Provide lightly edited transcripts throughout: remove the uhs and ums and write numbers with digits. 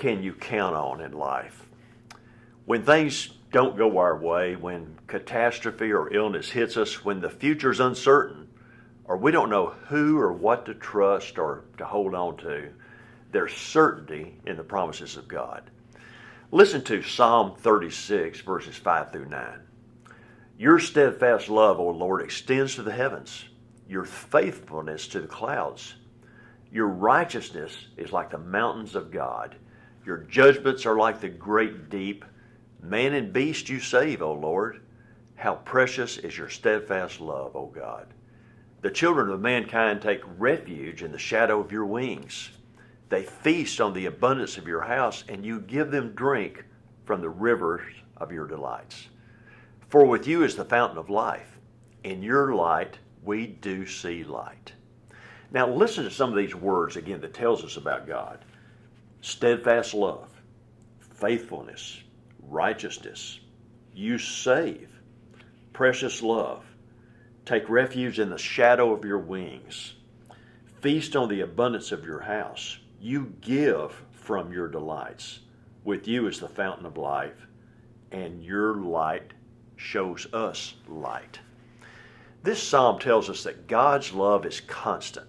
can you count on in life? When things don't go our way, when catastrophe or illness hits us, when the future's uncertain, or we don't know who or what to trust or to hold on to, there's certainty in the promises of God. Listen to Psalm 36, verses 5 through 9. Your steadfast love, O Lord, extends to the heavens, your faithfulness to the clouds. Your righteousness is like the mountains of God. Your judgments are like the great deep. Man and beast you save, O Lord. How precious is your steadfast love, O God. The children of mankind take refuge in the shadow of your wings. They feast on the abundance of your house, and you give them drink from the rivers of your delights. For with you is the fountain of life. In your light we do see light. Now listen to some of these words again that tells us about God. Steadfast love, faithfulness, righteousness, you save, precious love, take refuge in the shadow of your wings, feast on the abundance of your house, you give from your delights. With you is the fountain of life, and your light shows us light. This psalm tells us that God's love is constant.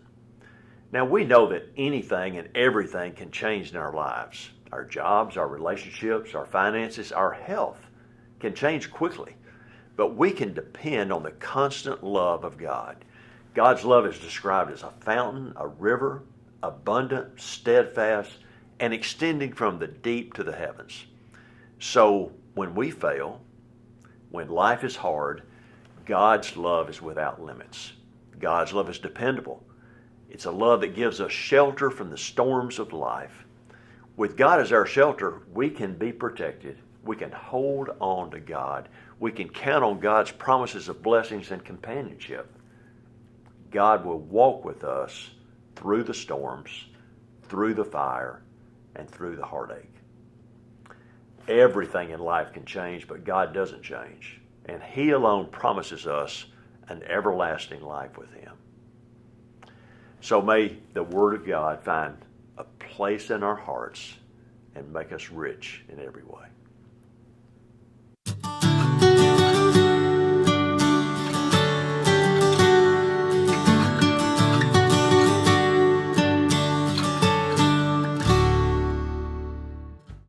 Now we know that anything and everything can change in our lives. Our jobs, our relationships, our finances, our health can change quickly. But we can depend on the constant love of God. God's love is described as a fountain, a river, abundant, steadfast, and extending from the deep to the heavens. So when we fail, when life is hard, God's love is without limits. God's love is dependable. It's a love that gives us shelter from the storms of life. With God as our shelter, we can be protected. We can hold on to God. We can count on God's promises of blessings and companionship. God will walk with us through the storms, through the fire, and through the heartache. Everything in life can change, but God doesn't change. And He alone promises us an everlasting life with Him. So may the Word of God find a place in our hearts and make us rich in every way.